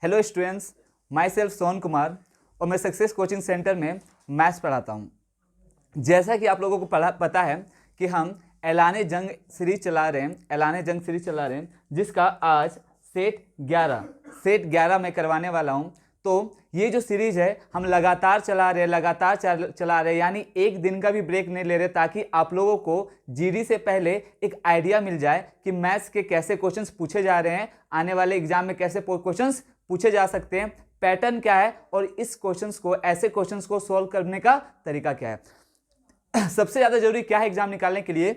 Hello students, my self Sohan Kumar और मैं success coaching centre में मैथ्स पढ़ाता हूँ। जैसा कि आप लोगों को पता है कि हम ऐलान जंग सीरीज चला रहे हैं जिसका आज सेट 11 में करवाने वाला हूँ। तो ये जो सीरीज है हम लगातार चला रहे हैं, यानी एक दिन का भी ब्रेक नहीं ले रहे, ताकि आप लोगों को जीडी से पहले एक आइडिया मिल जाए कि मैथ्स के कैसे क्वेश्चंस पूछे जा रहे हैं, आने वाले एग्जाम में कैसे क्वेश्चंस पूछे जा सकते हैं, पैटर्न क्या है और इस ऐसे क्वेश्चंस को सॉल्व करने का तरीका क्या है। सबसे ज्यादा जरूरी क्या है एग्जाम निकालने के लिए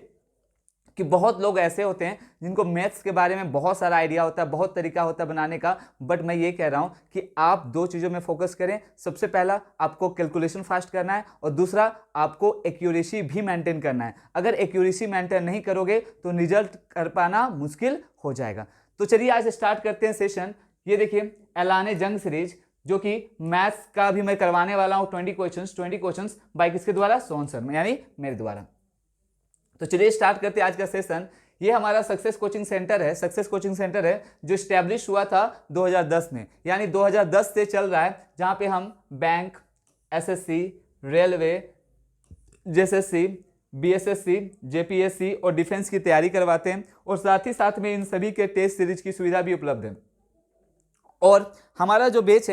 कि बहुत लोग ऐसे होते हैं जिनको मैथ्स के बारे में बहुत सारा आइडिया होता है, बहुत तरीका होता है बनाने का, बट मैं ये कह रहा हूं कि आप दो चीज़ों में फोकस करें। सबसे पहला आपको कैलकुलेशन फास्ट करना है और दूसरा आपको एक्यूरेसी भी मेंटेन करना है। अगर एक्यूरेसी मेंटेन नहीं करोगे तो रिजल्ट कर पाना मुश्किल हो जाएगा। तो चलिए आज स्टार्ट करते हैं सेशन। ये देखिए ऐलान जंग सीरीज, जो कि मैथ्स का भी मैं करवाने वाला हूं 20 क्वेश्चंस बाय किसके द्वारा? सोहन सर, यानी मेरे द्वारा। तो चलिए स्टार्ट करते हैं आज का सेशन। ये हमारा सक्सेस कोचिंग सेंटर है जो स्टैब्लिश हुआ था 2010 में, यानी 2010 से चल रहा है, जहां पे हम bank, SSC, railway, JSSC, BSSC, JPSC और डिफेंस की तैयारी करवाते हैं और साथ ही साथ में इन सभी के टेस्ट सीरीज की सुविधा भी उपलब्ध है। और हमारा जो बैच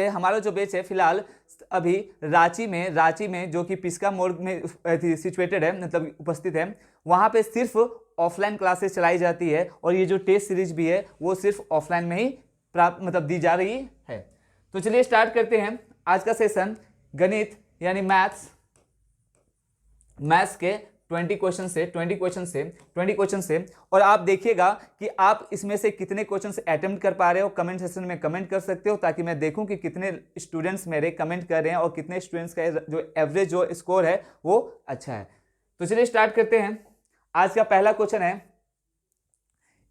है फिलहाल अभी रांची में जो कि पिस्का मोड़ में सिचुएटेड है, मतलब उपस्थित है, वहां पे सिर्फ ऑफलाइन क्लासेस चलाई जाती है और ये जो टेस्ट सीरीज भी है वो सिर्फ ऑफलाइन में ही प्राप्त दी जा रही है। तो चलिए स्टार्ट करते हैं आज का सेशन। गणित यानी मैथ्स के 20 क्वेश्चन से और आप देखिएगा कि आप इसमें से कितने क्वेश्चंस अटेम्प्ट कर पा रहे हो। कमेंट सेक्शन में कमेंट कर सकते हो ताकि मैं देखूं कि कितने स्टूडेंट्स मेरे कमेंट कर रहे हैं और कितने स्टूडेंट्स का जो एवरेज जो स्कोर है वो अच्छा है। तो चलिए स्टार्ट करते हैं। आज का पहला क्वेश्चन है,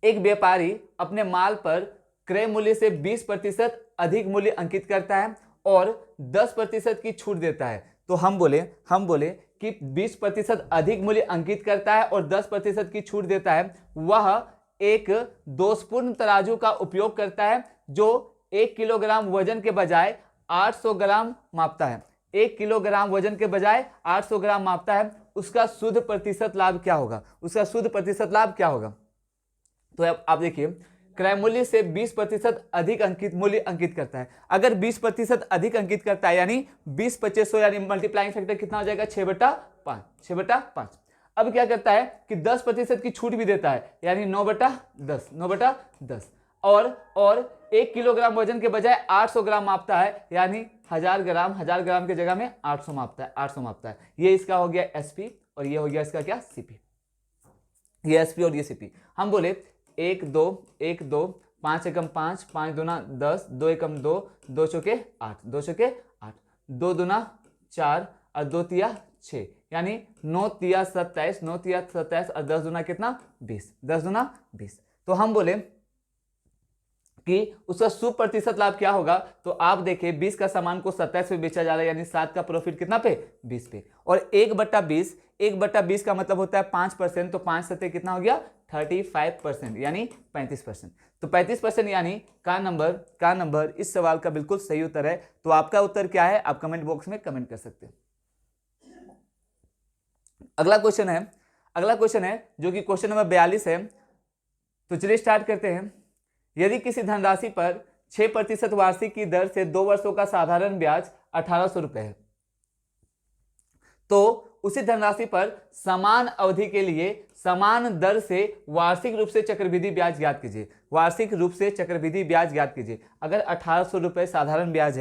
एक व्यापारी अपने माल पर क्रय मूल्य से 20% अधिक मूल्य अंकित करता है और 10% की छूट देता है। तो हम बोले कि 20% अधिक मूल्य अंकित करता है और 10% की छूट देता है। वह एक दोषपूर्ण तराजू का उपयोग करता है जो 1 किलोग्राम वजन के बजाय 800 ग्राम मापता है। 1 किलोग्राम वजन के बजाय 800 ग्राम मापता है। उसका शुद्ध प्रतिशत लाभ क्या होगा? तो आप देखिए, क्रय मूल्य से 20% अधिक मूल्य अंकित करता है। अगर 20% अधिक अंकित करता है यानी 20/2500, यानी मल्टीप्लाइंग फैक्टर कितना हो जाएगा? 6/5। अब क्या करता है कि 10% की छूट भी देता है, यानी 9/10 और 1 किलोग्राम वजन के बजाय 800 ग्राम मापता है, यानी 1000 ग्राम के जगह में 800 मापता है। ये इसका हो गया एसपी और ये हो गया इसका क्या? सीपी। ये एसपी और ये सीपी। हम बोले 1 2 5 एकम 5, 5 दूना 10, 2 एकम 2, 2 चौके 8, 2 दूना 4 और 2 तिया 6, यानी 9 तिया 27 और 10 दूना कितना? 20। तो हम बोले कि उसका शुद्ध प्रतिशत लाभ क्या होगा? तो आप देखिए 20 का सामान को 27 पे बेचा जा रहा है, यानी 7 का प्रॉफिट कितना पे? 20 पे। और 1/20 का मतलब होता है 5%, तो 5 सत्ते कितना हो गया? 35%, यानी 35%। तो 35% यानी का नंबर इस सवाल का बिल्कुल सही उत्तर है। तो आपका उत्तर क्या है? आप कमेंट बॉक्स में कमेंट कर सकते हैं। अगला क्वेश्चन है जो कि क्वेश्चन नंबर 42 है। तो चलिए स्टार्ट करते हैं। यदि किसी धनराशि पर 6% वार्षिक की दर से 2 वर्षों का साधारण ब्याज 1800 रुपए है, तो उसी धनराशि पर समान अवधि के लिए समान दर से वार्षिक रूप से चक्रवृद्धि ब्याज ज्ञात कीजिए। अगर 1800 रुपए साधारण ब्याज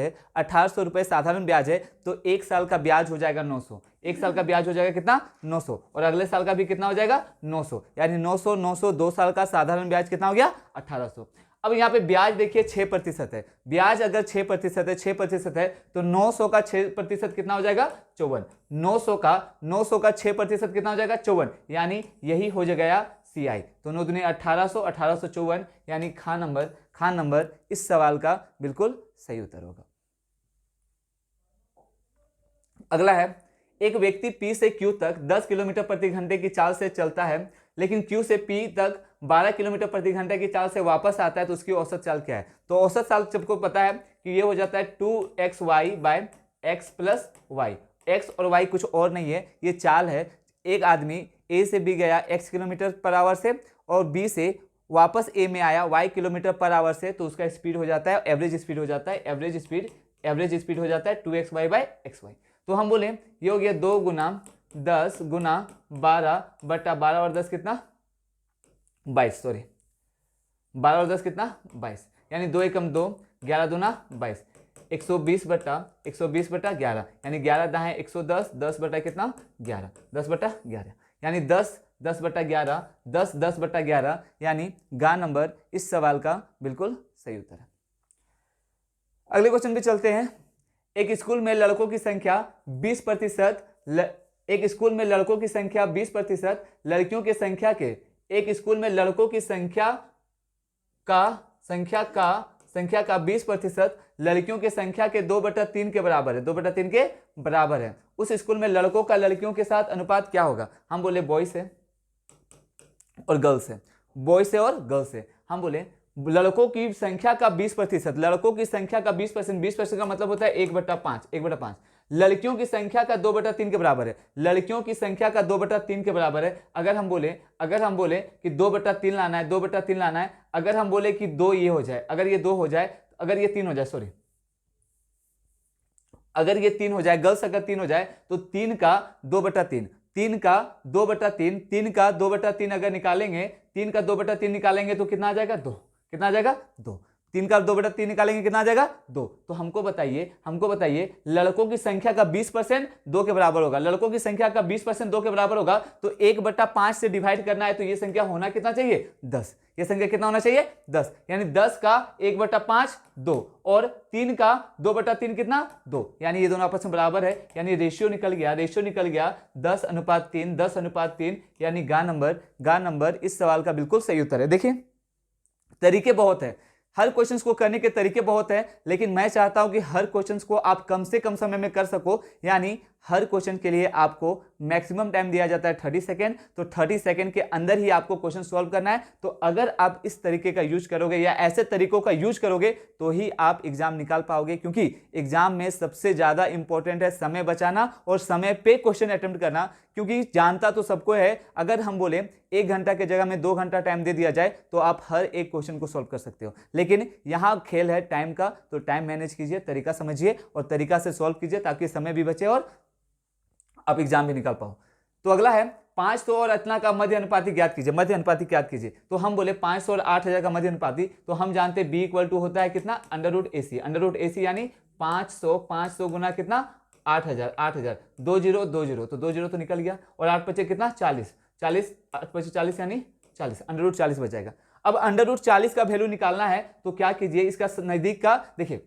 है तो एक साल का ब्याज हो जाएगा 900। एक साल का ब्याज हो जाएगा कितना? 900। और अगले साल का भी कितना हो जाएगा? 900, यानी 900 2 साल का साधारण ब्याज कितना हो गया? 1800। अब यहाँ पे ब्याज देखिए 6% है। ब्याज अगर 6% है तो 900 का 6% कितना हो जाएगा? 54। 900 का 6% कितना हो जाएगा? 54, यानी यही हो जाएगा CI। तो 9 दूनी 1800, 1854, यानी खान नंबर इस सवाल का बिल्कुल सही उत्तर होगा। अगला है, एक व्यक्ति P से Q तक 10 किलोमीटर प्रति घंटे की चाल से चलता है। लेकिन Q से P तक 12 किलोमीटर प्रति घंटे की चाल से वापस आता है तो उसकी औसत चाल क्या है? तो औसत चाल सबको पता है कि ये हो जाता है 2xy by x plus Y. x और y कुछ और नहीं है, ये चाल है। एक आदमी A से B गया x किलोमीटर पर आवर से और B से वापस A में आया y किलोमीटर पर आवर से, तो उसका स्पीड हो जाता है, एवरेज स्पीड हो जाता है, एवरेज स्पीड हो जाता है 2xy बाय xy। तो हम बोले ये हो गया 2 गुना 10 गुना 12 बटा 12 और 10 कितना 22, सॉरी 12 और 10 कितना 22, यानी 2 एकम 2, 11 दूना 22, 120 बटा 11, यानी 11 दाएं 110, 10 बटा कितना 11, 10 बटा 11, यानी 10 बटा 11, 10 बटा 11, यानी गा नंबर इस सवाल का बिल्कुल सही उत्तर है। अगले क्वेश्चन पे चलते हैं। एक स्कूल में लड़कों की संख्या 20%, एक स्कूल में लड़कों की संख्या 20%, लड़कियों की संख्या के, एक स्कूल में लड़कों की संख्या का 20% लड़कियों की संख्या के 2/3 के बराबर है, 2/3 के बराबर है। उस स्कूल में लड़कों का लड़कियों के साथ अनुपात क्या होगा? हम बोले बॉयज है और गर्ल्स है, बॉयज है और गर्ल्स है। हम बोले लड़कों की संख्या का 20%, लड़कों की संख्या का 20%, 20% का मतलब होता है 1/5, लड़कियों की संख्या का 2/3 के बराबर है, लड़कियों की संख्या का 2/3 के बराबर है। अगर हम बोले कि 2/3 लाना है, 2/3 लाना है, अगर हम बोले कि 2 ये हो जाए, अगर ये 2 हो जाए, अगर ये 3 हो जाए, सॉरी अगर ये 3 हो जाए, गर्ल्स अगर 3 हो जाए तो 3 का 2/3, 3 का 2/3, 3 का 2/3 अगर निकालेंगे, 3 का 2/3 निकालेंगे तो कितना आ जाएगा 2, कितना आ जाएगा 2, 3 का 2/3 निकालेंगे कितना आ जाएगा 2। तो हमको बताइए लड़कों की संख्या का 20% 2 के बराबर होगा, लड़कों की संख्या का 20% 2 के बराबर होगा, तो 1/5 से डिवाइड करना है, तो ये संख्या होना कितना चाहिए 10, ये संख्या कितना होना चाहिए 10, यानी 10 का 1/5 2 और 3 का 2/3 कितना 2, यानी ये दोनों आपस में बराबर है, यानी रेशियो निकल गया 10:3, 10:3, यानी गा नंबर इस सवाल का बिल्कुल सही उत्तर है। देखिए तरीके बहुत है, हर क्वेश्चंस को करने के तरीके बहुत हैं, लेकिन मैं चाहता हूं कि हर क्वेश्चंस को आप कम से कम समय में कर सको, यानी हर क्वेश्चन के लिए आपको मैक्सिमम टाइम दिया जाता है 30 सेकेंड, तो 30 सेकेंड के अंदर ही आपको क्वेश्चन सॉल्व करना है। तो अगर आप इस तरीके का यूज करोगे या ऐसे तरीकों का यूज करोगे तो ही आप एग्जाम निकाल पाओगे, क्योंकि एग्जाम में सबसे ज्यादा इंपॉर्टेंट है समय बचाना और समय पे क्वेश्चन अटेम्प्ट करना, क्योंकि जानता तो सबको है, अगर हम बोले 1 घंटा के जगह में 2 घंटा टाइम दे दिया जाए तो आप हर एक क्वेश्चन को सॉल्व कर सकते हो, लेकिन यहाँ खेल है टाइम का, तो टाइम मैनेज कीजिए, तरीका समझिए और तरीका से सॉल्व कीजिए ताकि समय भी बचे और आप एग्जाम भी निकाल पाओ। तो अगला है 500 और इतना का मध्य अनुपाती ज्ञात कीजिए, तो हम बोले 500 और 8000 का मध्य अनुपाती, तो हम जानते हैं b = होता है कितना √AC, यानी 500 गुना कितना 8000, 2 0 तो 2 0 तो निकल गया, और 8 बचे कितना 40, 8 बचे 40 यानी 40, √40 बच जाएगा। अब √40 का वैल्यू निकालना है तो क्या कीजिए, इसका नजदीक का देखिए,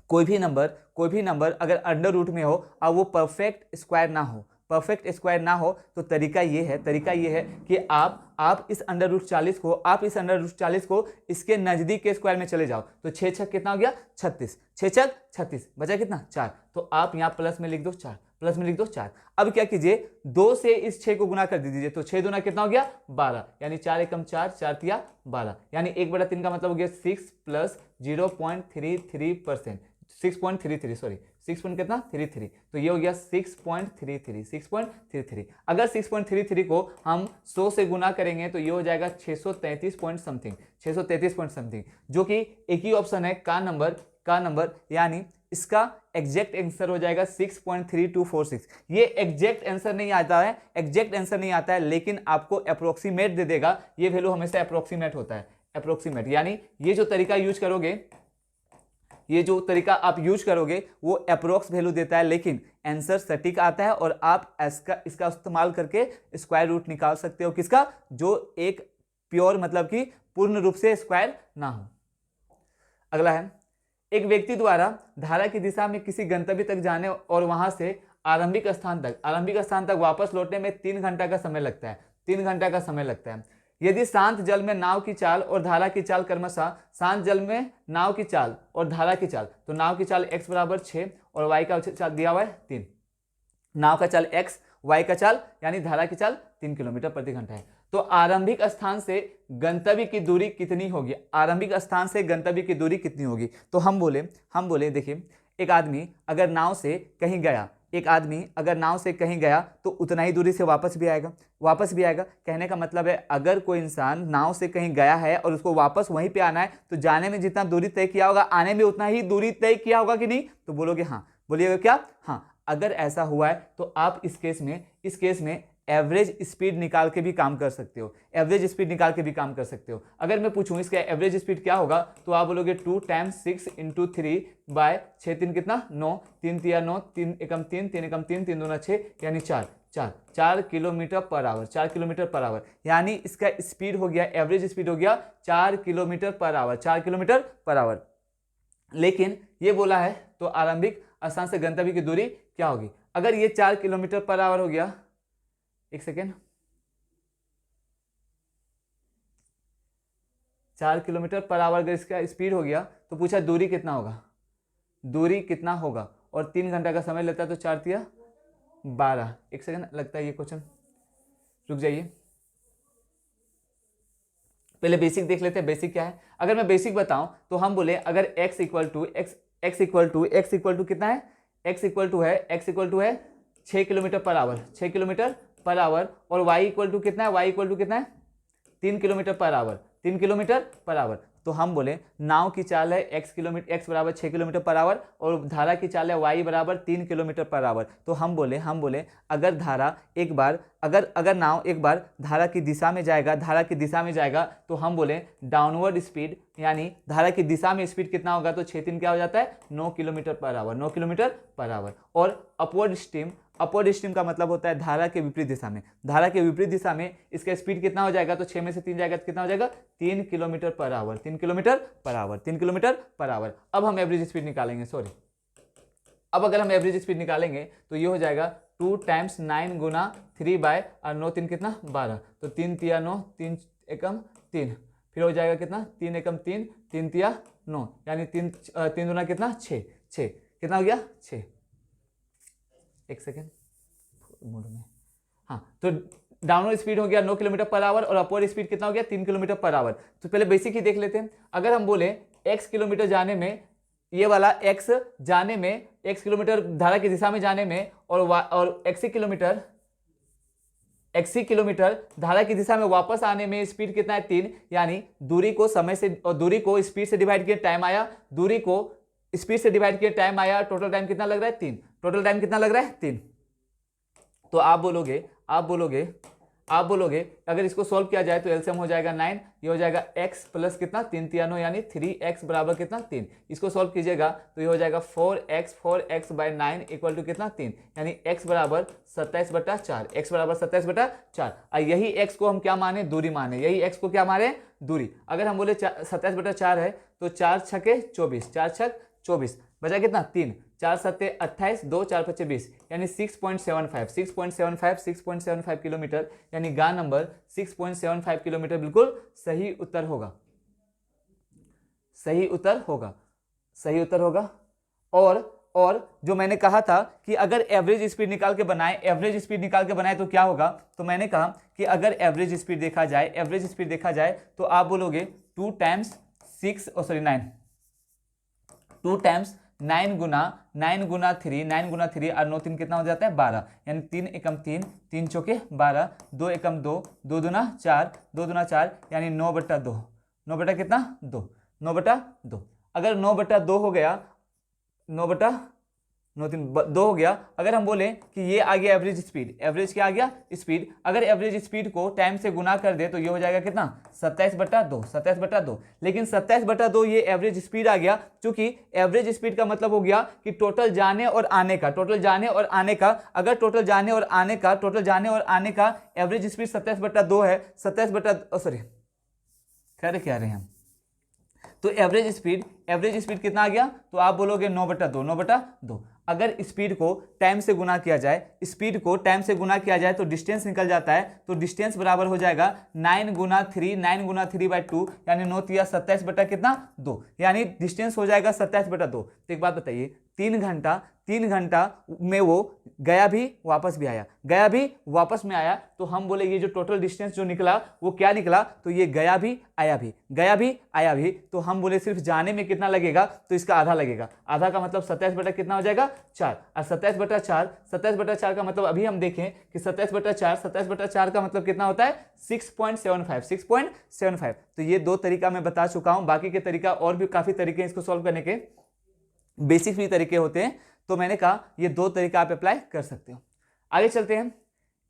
कोई भी नंबर अगर अंडर रूट में हो और वो परफेक्ट स्क्वायर ना हो, तो तरीका ये है कि आप इस √40 को इसके नजदीक के स्क्वायर में चले जाओ, तो 6 छक कितना हो गया 36, 6 छक 36, बचा कितना 4, तो आप यहाँ प्लस में लिख दो 4। अब क्या कीजिए 2 से इस 6 को गुना कर दीजिए, तो 6 दूना कितना हो गया 12, यानी 4 एकम 4, 4 तिया 12, यानी 1/3 का मतलब हो गया 6 + 0.33%, 6.33 कितना 33, तो ये हो गया 6.33। अगर 6.33 को हम 100 से गुना करेंगे तो ये हो जाएगा 633 पॉइंट समथिंग, जो कि एक ही ऑप्शन है का नंबर, यानी इसका एग्जैक्ट आंसर हो जाएगा 6.3246। ये एग्जैक्ट आंसर नहीं आता है, लेकिन आपको अप्रोक्सीमेट दे देगा, ये वैल्यू हमेशा अप्रोक्सीमेट होता है, यानी ये जो तरीका आप यूज करोगे वो अप्रोक्स वैल्यू देता है, लेकिन आंसर सटीक आता है और आप इसका इस्तेमाल करके स्क्वायर रूट निकाल सकते हो, किसका, जो एक प्योर मतलब कि पूर्ण रूप से स्क्वायर ना हो। अगला है, एक व्यक्ति द्वारा धारा की दिशा में किसी गंतव्य तक जाने और वहां से आरंभिक स्थान तक वापस लौटने में 3 घंटा का समय लगता है। यदि शांत जल में नाव की चाल और धारा की चाल क्रमशः, शांत जल में नाव की चाल और धारा की चाल, तो नाव की चाल x = 6 और y का चाल दिया हुआ है 3, नाव का चाल x, y का चाल यानी धारा की चाल 3 किलोमीटर प्रति घंटा है। तो आरंभिक स्थान से गंतव्य की दूरी कितनी होगी, आरंभिक स्थान से गंतव्य की दूरी कितनी होगी। तो हम बोले देखिए, एक आदमी अगर नाव से कहीं गया, एक आदमी अगर नाव से कहीं गया तो उतना ही दूरी से वापस भी आएगा। कहने का मतलब है अगर कोई इंसान नाव से कहीं गया है और उसको वापस वहीं पे आना है तो जाने में जितना दूरी तय किया होगा आने में उतना ही दूरी तय किया होगा कि नहीं, तो बोलोगे हाँ। बोलिएगा क्या, हाँ। अगर ऐसा हुआ है तो आप इस केस में एवरेज स्पीड निकाल के भी काम कर सकते हो, अगर मैं पूछूं इसका एवरेज स्पीड क्या होगा तो आप बोलोगे 2 टाइम्स 6 इंटू 3 बाय 6 3 कितना 9, 3 तिया 9, 3 एकम 3, 3 एकम 3, 3 दूना 6 यानी 4 किलोमीटर पर आवर, यानी इसका स्पीड हो गया, एवरेज स्पीड हो गया 4 किलोमीटर पर आवर। लेकिन ये बोला है तो आरंभिक स्थान से गंतव्य की दूरी क्या होगी। अगर ये 4 किलोमीटर पर आवर हो गया, एक सेकेंड, 4 किलोमीटर पर आवर अगर इसका स्पीड हो गया तो पूछा दूरी कितना होगा, और 3 घंटा का समय लेता है तो 4 तिया 12। एक सेकेंड लगता है ये क्वेश्चन, रुक जाइए, पहले बेसिक देख लेते हैं। बेसिक क्या है, अगर मैं बेसिक बताऊं तो हम बोले अगर x इक्वल टू कितना है, x इक्वल टू है 6 किलोमीटर पर आवर, और y इक्वल टू कितना है 3 किलोमीटर पर आवर। तो हम बोले नाव की चाल है x बराबर 6 किलोमीटर पर आवर और धारा की चाल है y बराबर 3 किलोमीटर पर आवर। तो हम बोले अगर नाव एक बार धारा की दिशा में जाएगा तो हम बोले डाउनवर्ड स्पीड, यानी धारा की दिशा में स्पीड कितना होगा, तो 6 3 क्या हो जाता है 9 किलोमीटर पर आवर। और अपवर्ड स्ट्रीम का मतलब होता है धारा के विपरीत दिशा में इसका स्पीड कितना हो जाएगा, तो 6 में से 3 जाएगा तो कितना हो जाएगा 3 किलोमीटर पर आवर। अब हम एवरेज स्पीड निकालेंगे, अगर हम एवरेज स्पीड निकालेंगे तो ये हो जाएगा 2 टाइम्स 9 गुना 3 बाय 9 3 कितना 12, तो 3 तिया 9, 3 एकम 3, फिर हो जाएगा कितना 3 एकम 3, 3 तिया 9, यानी 3 दूना कितना 6 कितना हो गया 6। एक सेकेंड मूड में, हाँ। तो डाउनवर्ड स्पीड हो गया 9 किलोमीटर पर आवर और अपवर्ड स्पीड कितना हो गया 3 किलोमीटर पर आवर। तो पहले बेसिक ही देख लेते हैं। अगर हम बोले x किलोमीटर जाने में, ये वाला x जाने में, x किलोमीटर धारा की दिशा में जाने में, और x किलोमीटर धारा की दिशा में वापस आने में स्पीड कितना है 3, यानी दूरी को स्पीड से डिवाइड किया टाइम आया, टोटल टाइम कितना लग रहा है 3। तो आप बोलोगे अगर इसको सॉल्व किया जाए तो एलसीएम हो जाएगा 9, ये हो जाएगा x प्लस कितना 3 तिया 9 यानी 3x बराबर कितना 3। इसको सॉल्व कीजिएगा तो ये हो जाएगा 4x बाय 9 इक्वल टू कितना 3, यानी x बराबर 27/4। यही x को हम क्या माने, दूरी माने, दूरी। अगर हम बोले 27/4 है तो 4 छके 24, बचा कितना 3, 4 सत्ते 28, 2 4 पच्चे 20, यानी 6.75 किलोमीटर, यानी गा नंबर 6.75 किलोमीटर बिल्कुल सही उत्तर होगा। और जो मैंने कहा था कि अगर एवरेज स्पीड निकाल के बनाए तो क्या होगा, तो मैंने कहा कि अगर एवरेज स्पीड देखा जाए तो आप बोलोगे 2 टाइम्स 9 गुना 3 और 9 3 कितना हो जाता है 12, यानी 3 एकम 3, 3 चौके 12, 2 एकम 2, 2 दूना 4, यानी 9/2, 9 बटा कितना 2, 9/2। अगर 9/2 हो गया, 9/2 हो गया, अगर हम बोले कि ये आ गया एवरेज क्या आ गया स्पीड, अगर एवरेज स्पीड को टाइम से गुना कर दे तो ये हो जाएगा कितना 27/2। लेकिन 27/2 ये एवरेज स्पीड आ गया, क्योंकि एवरेज स्पीड का मतलब हो गया कि टोटल जाने और आने का, अगर टोटल जाने और आने का एवरेज स्पीड 27/2 है, क्या रहे हैं, तो एवरेज स्पीड कितना आ गया, तो आप बोलोगे 9/2। अगर स्पीड को टाइम से गुना किया जाए तो डिस्टेंस निकल जाता है, तो डिस्टेंस बराबर हो जाएगा 9 गुना 3/2, यानी 9 तिया 27 बटा कितना 2, यानी डिस्टेंस हो जाएगा 27/2। तो एक बात बताइए, 3 घंटा में वो गया भी वापस भी आया, गया भी वापस में आया, तो हम बोले ये जो टोटल डिस्टेंस जो निकला वो क्या निकला, तो ये गया भी आया भी, गया भी आया भी, तो हम बोले सिर्फ जाने में कितना लगेगा, तो इसका आधा लगेगा। आधा का मतलब 27 बटा कितना हो जाएगा 4, और 27 बटा 4 का मतलब अभी हम देखें कि 27 बटा 4 का मतलब कितना होता है 6.75। तो ये 2 तरीका मैं बता चुका हूं, बाकी के तरीका और भी काफी तरीके हैं इसको सॉल्व करने के, बेसिक भी तरीके होते हैं, तो मैंने कहा ये 2 तरीका आप अप्लाई कर सकते हो। आगे चलते हैं।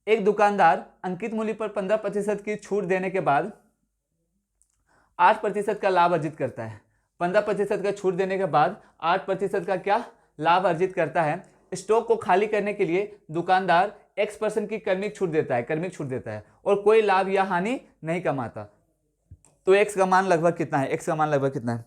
एक दुकानदार अंकित मूल्य पर 15% की छूट देने के बाद 8% का लाभ अर्जित करता है। 15% का छूट देने के बाद 8% का क्या लाभ अर्जित करता है। स्टॉक को खाली करने के लिए दुकानदार X% की कर्मिक छूट देता है, और कोई लाभ या हानि नहीं कमाता। तो X का मान लगभग कितना है,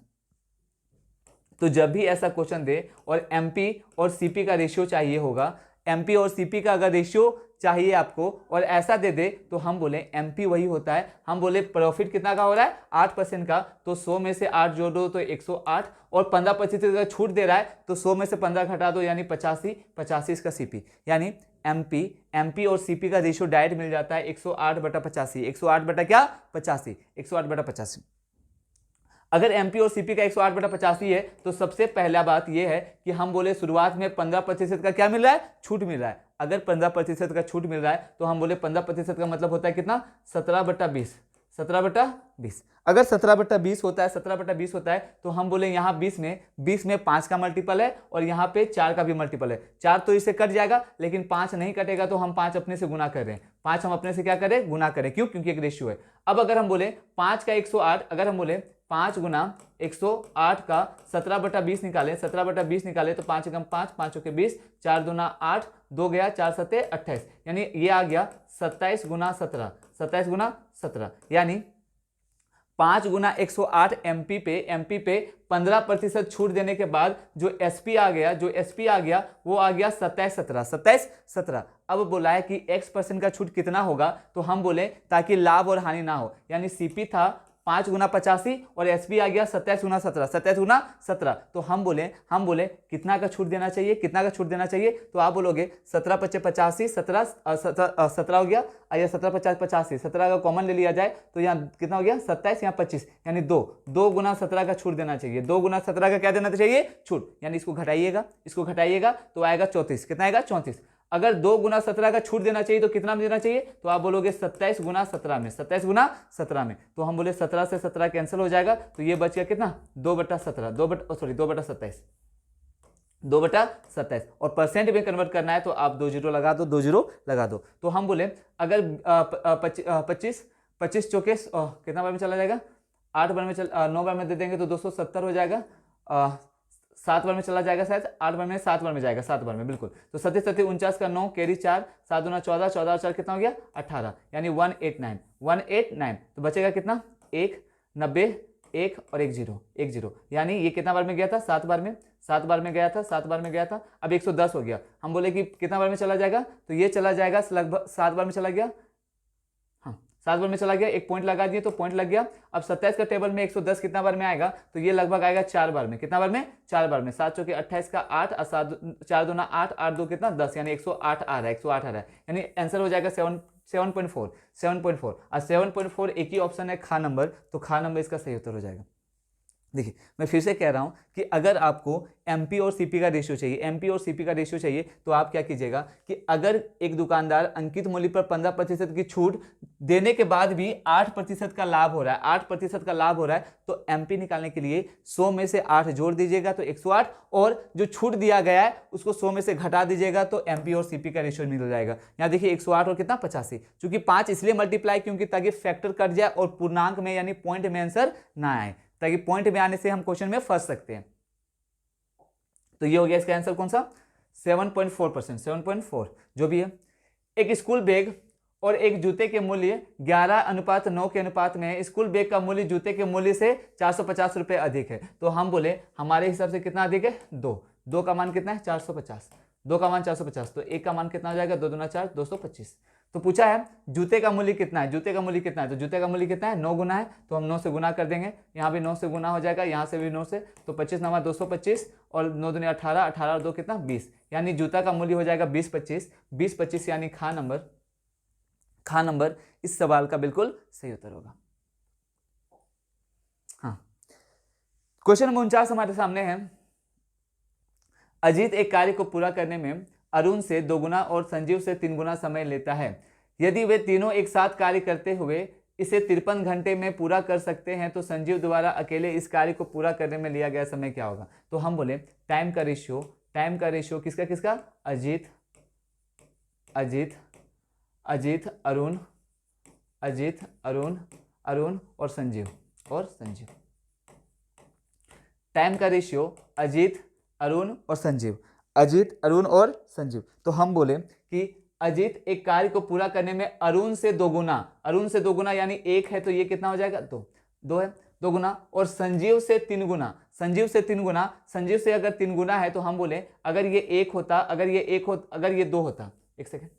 तो जब भी ऐसा क्वेश्चन दे और MP और CP का रेशियो चाहिए होगा, MP और CP का अगर रेशियो चाहिए आपको और ऐसा दे दे, तो हम बोले MP वही होता है, हम बोले प्रॉफिट कितना का हो रहा है 8% का, तो 100 में से 8 जोड़ दो तो 108, और 15% का छूट दे रहा है तो 100 में से 15 घटा दो यानी 85 इसका CP, यानी MP और CP का रेशियो डायरेक्ट मिल जाता है 108/85, 108/85। अगर MP और CP का 108/85 है, तो सबसे पहला बात यह है कि हम बोले शुरुआत में 15% का क्या मिल रहा है, छूट मिल रहा है। अगर 15% का छूट मिल रहा है तो हम बोले 15% का मतलब होता है कितना 17/20। अगर 17/20 होता है तो हम बोले यहाँ 20 में 5 का मल्टीपल है और यहाँ पे 4 का भी मल्टीपल है। 4 तो इससे कट जाएगा, लेकिन 5 नहीं कटेगा, तो हम 5 अपने से गुना कर रहे हैं। 5 हम अपने से क्या करें, गुना करें। क्यों? क्योंकि एक रेशियो है। अब अगर हम बोले 5 का 108, अगर हम बोले 5 गुना 108 का 17/20 निकाले, तो 5 एकम 5, 5 के 20, 4 दूना 8, 2 गया 4 सत्ते 28, यानी ये आ गया 27 गुना 17, यानी 5 गुना 108 MP पे 15% छूट देने के बाद जो SP आ गया वो आ गया 27/17। अब बोला है कि X% का छूट कितना होगा, तो हम बोले ताकि लाभ और हानि ना हो, यानी CP था 5 गुना 85 और SP आ गया 27 गुना 17, तो हम बोले कितना का छूट देना चाहिए, तो आप बोलोगे 17/85, 17 हो गया, या 17/50, 17 का कॉमन ले लिया जाए तो यहाँ कितना हो गया 27, यहाँ 25, यानी 2 गुना 17 का छूट देना चाहिए। 2 गुना 17 का क्या देना चाहिए, छूट, यानी इसको घटाइएगा तो आएगा 34। कितना आएगा 34। अगर 2 गुना 17 का छूट देना चाहिए तो कितना में देना चाहिए, तो आप बोलोगे 27 गुना 17 में, तो हम बोले 17 से 17 कैंसिल हो जाएगा, तो ये बच गया कितना 2/17, 2/27। और परसेंट में कन्वर्ट करना है तो आप 2 जीरो लगा दो, तो हम बोले अगर 25 चौके कितना बार में चला जाएगा, 8 बार में 9 बार में दे देंगे तो 270 हो जाएगा, 7 बार में चला जाएगा, शायद 8 बार में 7 बार में जाएगा, 7 बार में बिल्कुल। तो 37 49 का 9 कैरी 4, 7 दूना 14, 14 और 4 कितना हो गया 18, यानी 189। तो बचेगा कितना 1 90 1 और 1 0, यानी ये कितना बार में गया था 7 बार में गया था। अब 110 हो गया। हम बोले कि कितना बार में चला जाएगा, तो ये चला जाएगा लगभग 7 बार में चला गया, 7 बार में चला गया, एक पॉइंट लगा दिए तो पॉइंट लग गया। अब 27 का टेबल में 110 कितना बार में आएगा, तो ये लगभग आएगा 4 बार में। कितना बार में 4 बार में। 7 चौके 28 का 8 और 4 दूना 8, 8 2 कितना 10, यानी 108 आ रहा है, यानी आंसर हो जाएगा 7.4। और 7.4 एक ही ऑप्शन है खा नंबर, तो खा नंबर इसका सही उत्तर हो जाएगा। देखिए मैं फिर से कह रहा हूं कि अगर आपको MP और CP का रेशियो चाहिए, तो आप क्या कीजिएगा कि अगर एक दुकानदार अंकित मूल्य पर 15% की छूट देने के बाद भी 8% का लाभ हो रहा है, तो MP निकालने के लिए 100 में से 8 जोड़ दीजिएगा तो 108, और जो छूट दिया गया है उसको 100 में से घटा दीजिएगा तो MP और CP का रेशियो मिल जाएगा। यहाँ देखिए 108 और कितना 85, चूंकि 5 इसलिए मल्टीप्लाई क्योंकि ताकि फैक्टर कट जाए और पूर्णांक में यानी पॉइंट में आंसर ना आए, ताकि पॉइंट में आने से हम क्वेश्चन में फंस सकते हैं। तो ये हो गया इसका आंसर कौन सा 7.4%, 7.4 जो भी है। एक स्कूल बैग और एक जूते के मूल्य 11:9 के अनुपात में है। स्कूल बैग का मूल्य जूते के मूल्य से 450 रुपये अधिक है, तो हम बोले हमारे हिसाब से कितना अधिक है 2 का मान कितना है 450, 2 का मान 450, तो 1 का मान कितना हो जाएगा 2 दूना 4, 225। तो पूछा है जूते का मूल्य कितना है, जूते का मूल्य कितना है, तो जूते का मूल्य कितना है 9 गुना है, तो हम 9 से गुना कर देंगे, यहाँ भी 9 से गुना हो जाएगा, यहाँ से भी 9 से, तो 25 9 225 और 9 दूनी 18, 18 और 2 कितना 20, यानी जूता का मूल्य हो जाएगा 20 25, 20 25 यानी खा नंबर इस सवाल का बिल्कुल सही उत्तर होगा। हाँ, क्वेश्चन नंबर 49 हमारे सामने है। अजीत एक कार्य को पूरा करने में अरुण से 2 गुना और संजीव से 3 गुना समय लेता है। यदि वे तीनों एक साथ कार्य करते हुए इसे 53 घंटे में पूरा कर सकते हैं तो संजीव द्वारा अकेले इस कार्य को पूरा करने में लिया गया समय क्या होगा। तो हम बोले टाइम का रेशियो किसका किसका, अरुण और संजीव टाइम का रेशियो अजीत अरुण और संजीव। तो हम बोले कि अजीत एक कार्य को पूरा करने में अरुण से 2 गुना यानी 1 है तो ये कितना हो जाएगा 2 है 2 गुना, और संजीव से 3 गुना, संजीव से अगर 3 गुना है तो हम बोले अगर ये 1 होता, अगर ये 2 होता, एक सेकेंड,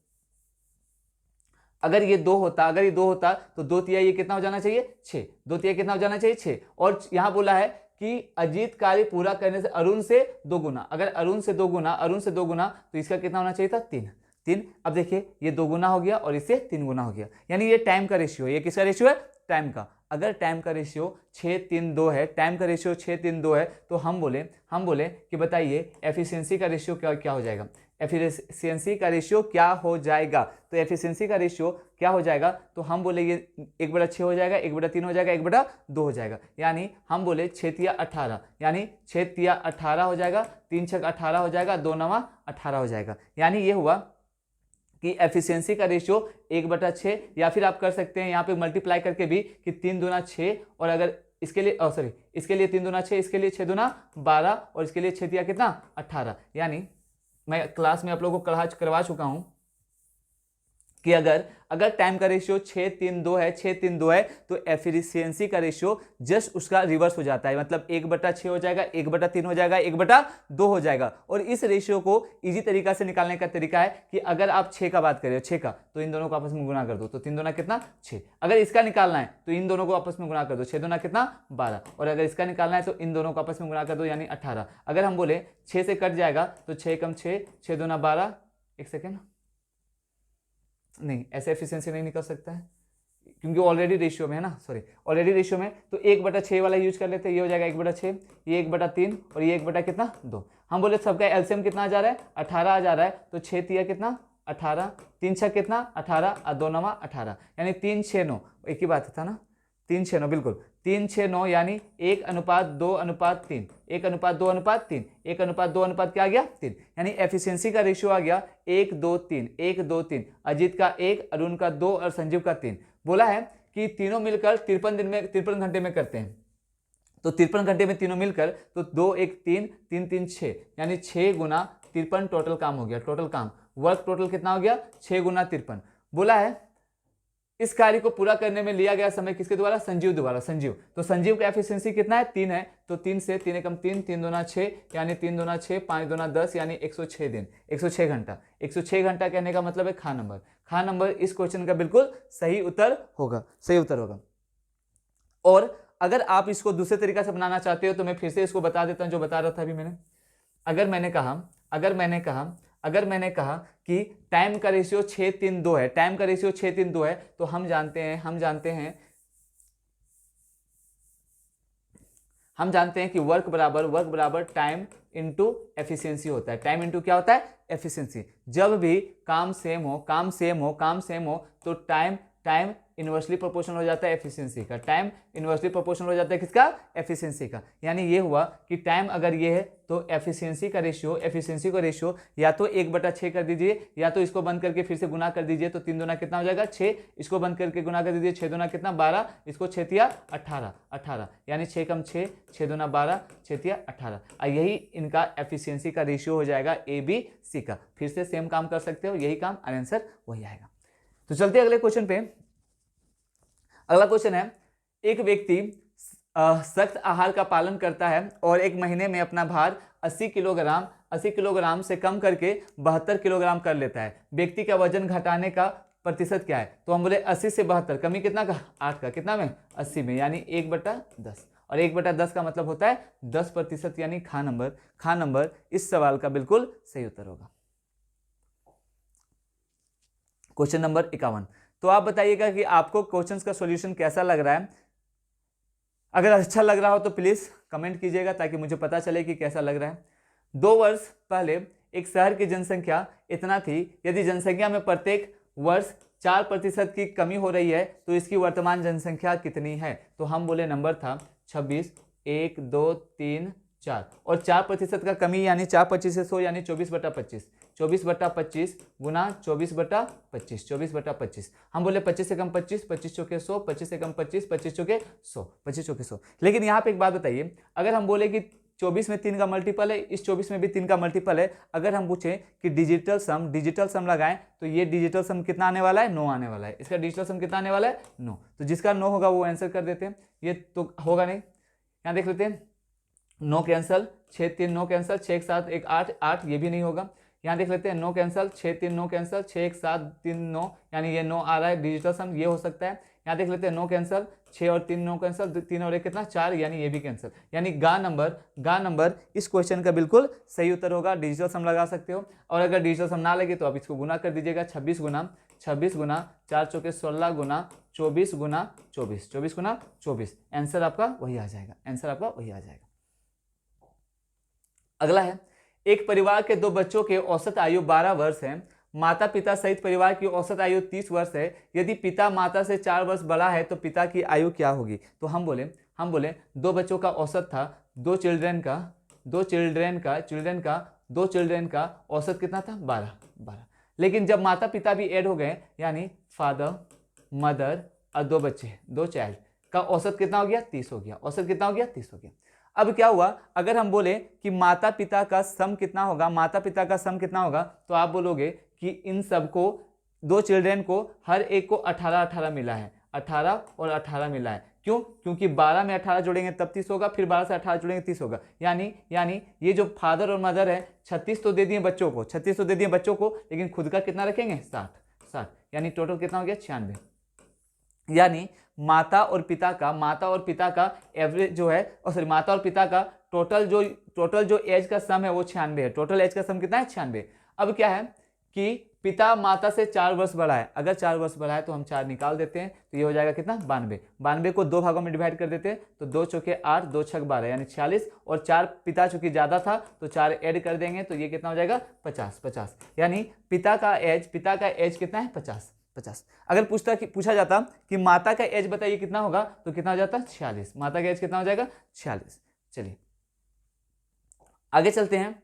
अगर ये 2 होता तो 2 तिया ये कितना हो जाना चाहिए 6, 2 तिया कितना हो जाना चाहिए 6, और यहाँ बोला है कि अजीत कार्य पूरा करने से अरुण से 2 गुना, अगर अरुण से 2 गुना तो इसका कितना होना चाहिए था 3। अब देखिए ये 2 गुना हो गया और इससे 3 गुना हो गया, यानी ये टाइम का रेशियो है। ये किसका रेशियो है, टाइम का। अगर टाइम का रेशियो 6:3:2 है, टाइम का रेशियो 6:3:2 है, तो हम बोले कि बताइए एफिशिएंसी का रेशियो क्या हो जाएगा, एफिशिएंसी का रेशियो क्या हो जाएगा। तो एफिशिएंसी का रेशियो क्या हो जाएगा, तो हम बोले ये 1/6 हो जाएगा, 1/3 हो जाएगा, 1/2 हो जाएगा, यानी हम बोले 6 18, यानी 6 18 हो जाएगा, 3 6 18 हो जाएगा, 2 9 18 हो जाएगा। यानी ये हुआ कि एफिशिएंसी का रेशियो 1/6, या फिर आप कर सकते हैं यहाँ पे मल्टीप्लाई करके भी कि 3 दूना 6, और अगर इसके लिए इसके लिए 3 दूना 6, इसके लिए 6 दूना 12, और इसके लिए 6 कितना 18। यानी मैं क्लास में आप लोगों को करवा चुका हूं कि अगर टाइम का रेशियो 6:3:2 है तो एफिशिएंसी का रेशियो जस्ट उसका रिवर्स हो जाता है, मतलब 1/6 हो जाएगा, 1/3 हो जाएगा, 1/2 हो जाएगा। और इस रेशियो को इजी तरीका से निकालने का तरीका है कि अगर आप 6 का बात करें, 6 का, तो इन दोनों को आपस में गुना कर दो, तो 3 दूना कितना 6। अगर इसका निकालना है तो इन दोनों को आपस में गुना कर दो, 6 दूना कितना 12, और अगर इसका निकालना है तो इन दोनों को आपस में गुना कर दो, यानी 18। अगर हम बोले 6 से कट जाएगा तो 6 कम 6, 6 दूना 12, एक सेकेंड, नहीं ऐसे एफिशिएंसी नहीं निकल सकता है क्योंकि ऑलरेडी रेशियो में है ना, ऑलरेडी रेशियो में, तो 1/6 वाला यूज कर लेते हैं, ये हो जाएगा 1/6, ये 1/3 और ये 1 कितना 2। हम बोले सबका एलसीएम कितना आ जा रहा है 18 आ जा रहा है, तो 6 तिया कितना 18, 3 6 कितना 18 और 2 9 18, यानी 3 6 9, एक ही बात था ना, 3 6 9, बिल्कुल 3 6 9, यानी 1:2:3, 1:2:3, 1:2 क्या आ गया 3, यानी एफिशिएंसी का रेशियो आ गया 1:2:3, अजीत का 1, अरुण का 2 और संजीव का 3। बोला है कि तीनों मिलकर 53 घंटे में करते हैं, तो 53 घंटे में तीनों मिलकर, तो 2 1 3 3 3 6, यानी 6 गुना 53 टोटल काम हो गया, टोटल काम वर्क टोटल कितना हो गया 6 गुना 53। बोला है इस कार्य को पूरा करने में लिया गया समय किसके द्वारा, संजीव द्वारा, संजीव। तो संजीव का एफिशिएंसी कितना है 3 है, तो 3 से 3 एकम 3, 3 दूना 6, यानी 3 दूना 6, 5 दूना 10, यानी 106 दिन, 106 घंटा। 106 घंटा कहने का मतलब है खा नंबर इस क्वेश्चन का बिल्कुल सही उत्तर होगा, और अगर आप इसको दूसरे तरीका से बनाना चाहते हो तो मैं फिर से इसको बता देता हूं जो बता रहा था अभी मैंने। अगर मैंने कहा कि टाइम का रेशियो 6:3:2 है, टाइम का रेशियो 6:3:2 है, तो हम जानते हैं कि वर्क बराबर टाइम इंटू एफिशिएंसी होता है। टाइम इंटू क्या होता है, एफिशिएंसी। जब भी काम सेम हो तो टाइम इनवर्सली प्रोपोर्शनल हो जाता है एफिशिएंसी का, टाइम इनवर्सली प्रोपोर्शनल हो जाता है किसका, एफिशिएंसी का। यानी ये हुआ कि टाइम अगर ये है तो एफिशिएंसी का रेशियो या तो 1/6 कर दीजिए, या तो इसको बंद करके फिर से गुना कर दीजिए, तो 3 दूना कितना हो जाएगा 6, इसको बंद करके गुना कर दीजिए, 6 दूना कितना 12, इसको 6 तिया 18, यानी 6 कम 6, 6 दूना 12, 6 तिया 18। यही इनका एफिशिएंसी का रेशियो हो जाएगा ABC का। फिर से सेम काम कर सकते हो, यही काम, आंसर वही आएगा। तो चलते अगले क्वेश्चन पे। अगला क्वेश्चन है, एक व्यक्ति सख्त आहार का पालन करता है और एक महीने में अपना भार 80 किलोग्राम से कम करके 72 किलोग्राम कर लेता है। व्यक्ति का वजन घटाने का प्रतिशत क्या है, तो हम बोले 80 से 72, कमी कितना का 8 का, कितना में 80 में, यानी 1/10, और 1/10 का मतलब होता है 10%, यानी खा नंबर इस सवाल का बिल्कुल सही उत्तर होगा। Question number 51। तो आप बताइएगा कि आपको क्वेश्चंस का सॉल्यूशन कैसा लग रहा है। अगर अच्छा लग रहा हो तो प्लीज कमेंट कीजिएगा ताकि मुझे पता चले कि कैसा लग रहा है। 2 वर्ष पहले एक शहर की जनसंख्या इतना थी, यदि जनसंख्या में प्रत्येक वर्ष 4% की कमी हो रही है तो इसकी वर्तमान जनसंख्या कितनी है। तो हम बोले नंबर था 26, 1, 2, 3, 4, और 4% का कमी यानी 4×25 से 100, यानी 24/25, 24/25 गुना 24/25, 24/25। हम बोले 25 से कम 25, 25 चौके 100, 25 से कम 25, 25 चौके 100, 25 चौके 100। लेकिन यहाँ पे एक बात बताइए, अगर हम बोले कि 24 में 3 का मल्टीपल है, इस 24 में भी 3 का मल्टीपल है, अगर हम पूछें कि डिजिटल सम लगाएं तो ये डिजिटल सम कितना आने वाला है, 9 आने वाला है। इसका डिजिटल सम कितना आने वाला है, 9। तो जिसका 9 होगा वो आंसर कर देते हैं, ये तो होगा नहीं। यहाँ देख लेते हैं, 9 कैंसल, 6 3 9 कैंसल, 6 1 7 1 8 8, ये भी नहीं होगा। यहाँ देख लेते हैं 9 कैंसल, 6 3 9 कैंसल, 6 1 7 3 9, यानी ये 9 आ रहा है डिजिटल सम, ये हो सकता है। यहाँ देख लेते हैं 9 कैंसल, 6 और 3 9 कैंसल, 3 और 1 कितना 4, यानी ये भी कैंसल, यानी गा नंबर इस क्वेश्चन का बिल्कुल सही उत्तर होगा। डिजिटल सम लगा सकते हो, और अगर डिजिटल सम ना लगे तो आप इसको गुना कर दीजिएगा, 26 गुना 4 चौके 16 गुना 24 गुना 24, 24 गुना 24, आंसर आपका वही आ जाएगा। अगला है, एक परिवार के 2 बच्चों के औसत आयु 12 वर्ष है, माता पिता सहित परिवार की औसत आयु 30 वर्ष है। यदि पिता माता से 4 वर्ष बड़ा है तो पिता की आयु क्या होगी। तो हम बोले 2 बच्चों का औसत था, 2 चिल्ड्रेन का औसत कितना था, 12। लेकिन जब माता पिता भी ऐड हो गए, यानी फादर मदर और 2 बच्चे, 2 चाइल्ड का औसत कितना हो गया, 30 हो गया। औसत कितना हो गया, 30 हो गया। अब क्या हुआ, अगर हम बोले कि माता पिता का सम कितना होगा, तो आप बोलोगे कि इन सबको 2 चिल्ड्रेन को हर एक को 18 मिला है, 18 और 18 मिला है। क्यों? क्योंकि 12 में 18 जोड़ेंगे तब 30 होगा, फिर 12 से 18 जोड़ेंगे 30 होगा। यानी ये जो फादर और मदर है 36 तो दे दिए बच्चों को, लेकिन खुद का कितना रखेंगे, 60, यानी टोटल कितना हो गया, 96। यानी माता और पिता का एवरेज जो है, माता और पिता का टोटल जो एज का सम है वो 96 है। टोटल एज का सम कितना है, 96। अब क्या है कि पिता माता से 4 वर्ष बड़ा है, अगर 4 वर्ष बड़ा है तो हम 4 निकाल देते हैं, तो ये हो जाएगा कितना, 92। 92 को 2 भागों में डिवाइड कर देते हैं, तो 2 चौके 8, 2 छक 12, यानी 46, और 4 पिता चूंकि ज्यादा था तो 4 ऐड कर देंगे तो ये कितना हो जाएगा, 50। यानी पिता का एज कितना है, 50। अगर पूछा जाता कि माता का एज बताइए कितना होगा, तो कितना हो जाता, 46। माता का एज कितना हो जाएगा, 46। चलिए आगे चलते हैं।